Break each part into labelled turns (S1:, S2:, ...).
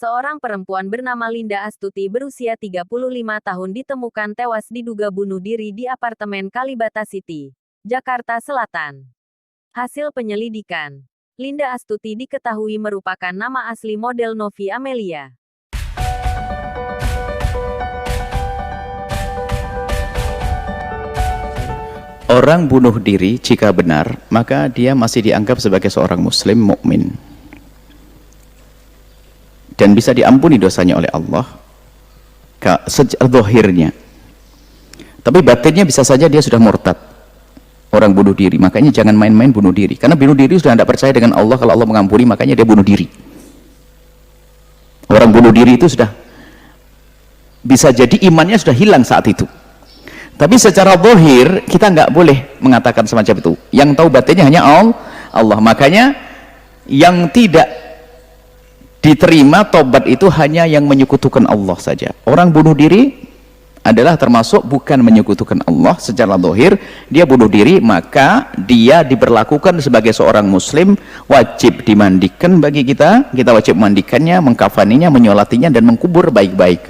S1: Seorang perempuan bernama Linda Astuti berusia 35 tahun ditemukan tewas diduga bunuh diri di apartemen Kalibata City, Jakarta Selatan. Hasil penyelidikan, Linda Astuti diketahui merupakan nama asli model Novi Amelia.
S2: Orang bunuh diri jika benar, maka dia masih dianggap sebagai seorang muslim mukmin. Dan bisa diampuni dosanya oleh Allah zahirnya. Tapi batinnya bisa saja dia sudah murtad. Orang bunuh diri, makanya jangan main-main bunuh diri. Karena bunuh diri sudah tidak percaya dengan Allah, kalau Allah mengampuni, makanya dia bunuh diri. Orang bunuh diri itu sudah bisa jadi imannya sudah hilang saat itu. Tapi secara zahir kita nggak boleh mengatakan semacam itu. Yang tahu batinnya hanya Allah. Makanya yang tidak diterima tobat itu hanya yang menyekutukan Allah saja. Orang bunuh diri adalah termasuk bukan menyekutukan Allah secara zahir, dia bunuh diri, maka dia diberlakukan sebagai seorang muslim, wajib dimandikan bagi kita wajib memandikannya, mengkafaninya, menyolatinya, dan mengkubur baik-baik.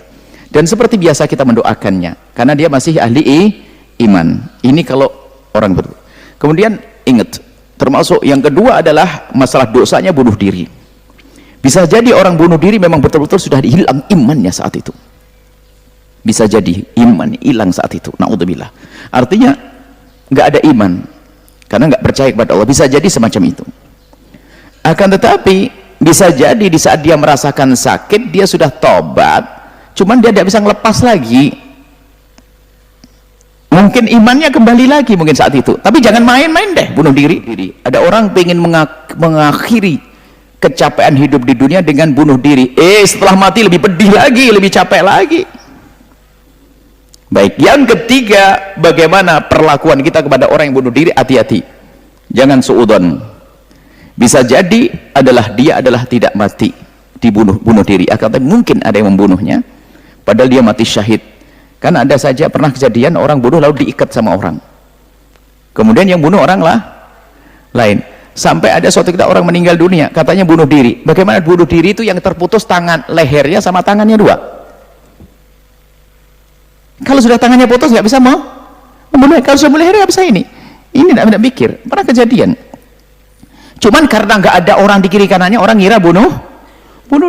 S2: Dan seperti biasa kita mendoakannya, karena dia masih ahli iman. Ini kalau orang berdua. Kemudian ingat, termasuk yang kedua adalah masalah dosanya bunuh diri. Bisa jadi orang bunuh diri memang betul-betul sudah hilang imannya saat itu. Bisa jadi iman hilang saat itu. Na'udzubillah. Artinya nggak ada iman karena nggak percaya kepada Allah. Bisa jadi semacam itu. Akan tetapi bisa jadi di saat dia merasakan sakit dia sudah tobat, cuman dia tidak bisa ngelepas lagi. Mungkin imannya kembali lagi mungkin saat itu. Tapi jangan main-main deh bunuh diri. Ada orang pengen mengakhiri kecapean hidup di dunia dengan bunuh diri. Setelah mati lebih pedih lagi, lebih capek lagi. Baik, yang ketiga, bagaimana perlakuan kita kepada orang yang bunuh diri? Hati-hati, jangan suudzon. Bisa jadi dia adalah tidak mati, bunuh diri, akan mungkin ada yang membunuhnya padahal dia mati syahid. Kan ada saja pernah kejadian orang bunuh lalu diikat sama orang, kemudian yang bunuh orang lain. Sampai ada suatu ketika orang meninggal dunia, katanya bunuh diri. Bagaimana bunuh diri itu yang terputus tangan lehernya sama tangannya dua? Kalau sudah tangannya putus nggak bisa membunuh. Kalau sudah lehernya nggak bisa ini tidak mikir. Pernah kejadian. Cuman karena nggak ada orang di kiri kanannya, orang ngira bunuh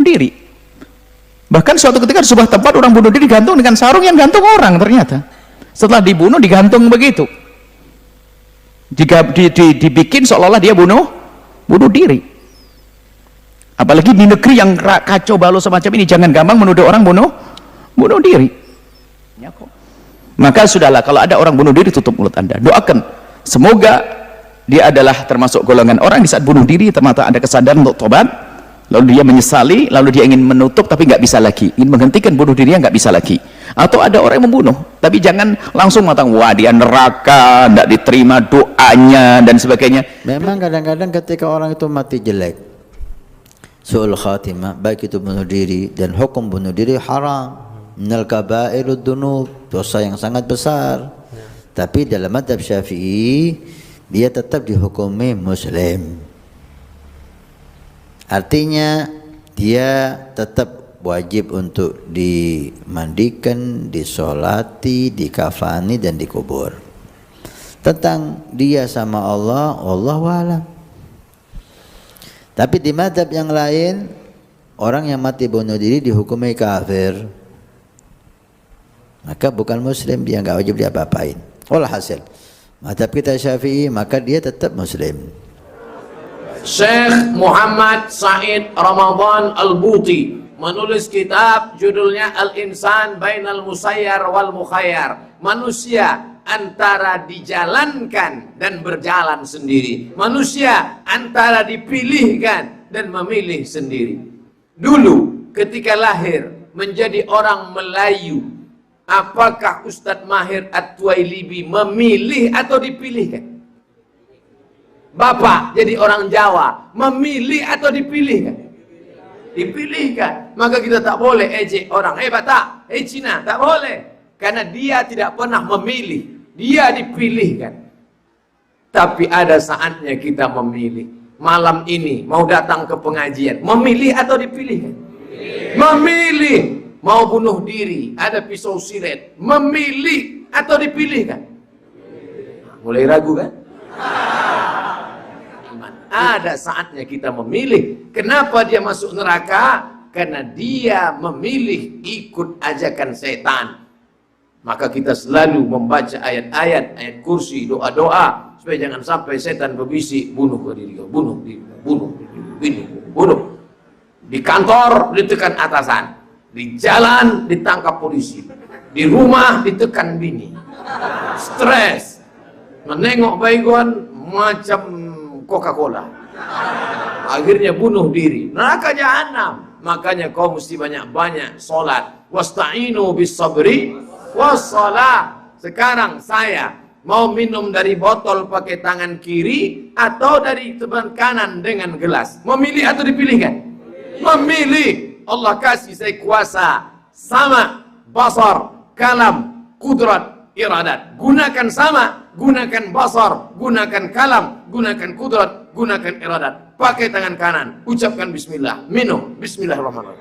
S2: diri. Bahkan suatu ketika di sebuah tempat orang bunuh diri digantung dengan sarung yang gantung orang, ternyata setelah dibunuh digantung begitu. Jika dibikin seolah-olah dia bunuh diri. Apalagi di negeri yang kacau balau semacam ini, jangan gampang menuduh orang bunuh diri. Maka sudahlah, kalau ada orang bunuh diri, tutup mulut Anda, doakan semoga dia adalah termasuk golongan orang di saat bunuh diri ternyata ada kesadaran untuk tobat, lalu dia menyesali, lalu dia ingin menutup tapi nggak bisa lagi, ingin menghentikan bunuh dirinya nggak bisa lagi. Atau ada orang yang membunuh, tapi jangan langsung mengatakan wah dia neraka, tidak diterima doanya dan sebagainya.
S3: Memang kadang-kadang ketika orang itu mati jelek, su'ul khatimah, baik itu bunuh diri, dan hukum bunuh diri haram, minal kabairud dunub, dosa yang sangat besar. Tapi dalam mazhab Syafi'i dia tetap dihukumi muslim. Artinya dia tetap wajib untuk dimandikan, disolati, dikafani, dan dikubur. Tentang dia sama Allah, wallahu a'lam. Tapi di mazhab yang lain, orang yang mati bunuh diri dihukumi kafir, maka bukan muslim, dia nggak wajib diapa-apain. Walhasil mazhab kita Syafi'i, maka dia tetap muslim.
S4: Syekh Muhammad Said Ramadan Al-Buti menulis kitab judulnya Al-Insan Bainal Musayyar wal Mukhayyar. Manusia antara dijalankan dan berjalan sendiri. Manusia antara dipilihkan dan memilih sendiri. Dulu ketika lahir menjadi orang Melayu, apakah Ustadz Mahir At-Tuwailibi memilih atau dipilihkan? Bapak jadi orang Jawa, memilih atau dipilihkan? Dipilihkan. Maka kita tak boleh ejek orang Batak, Cina, tak boleh, karena dia tidak pernah memilih, dia dipilihkan. Tapi ada saatnya kita memilih. Malam ini mau datang ke pengajian, memilih atau dipilihkan? Memilih mau bunuh diri, ada pisau silet. Memilih atau dipilih kan? Mulai ragu kan? Ada saatnya kita memilih. Kenapa dia masuk neraka? Karena dia memilih ikut ajakan setan. Maka kita selalu membaca ayat-ayat, ayat kursi, doa-doa, supaya jangan sampai setan berbisik, bunuh diri kau, bunuh diri kau, bunuh diri kau, bunuh. Di kantor ditekan atasan, di jalan ditangkap polisi, di rumah ditekan bini, stres, menengok baygon macam Coca-Cola, akhirnya bunuh diri, neraka jahanam. Makanya kau mesti banyak-banyak sholat. Wasta'inu bis sabri wassalah. Sekarang saya mau minum dari botol pakai tangan kiri atau dari tangan kanan dengan gelas. Memilih atau dipilihkan? Memilih. Allah kasih saya kuasa sama, basar, kalam, kudrat, iradat. Gunakan sama, gunakan basar, gunakan kalam, gunakan kudrat, gunakan iradat. Pakai tangan kanan, ucapkan bismillah, minum bismillahirrahmanirrahim.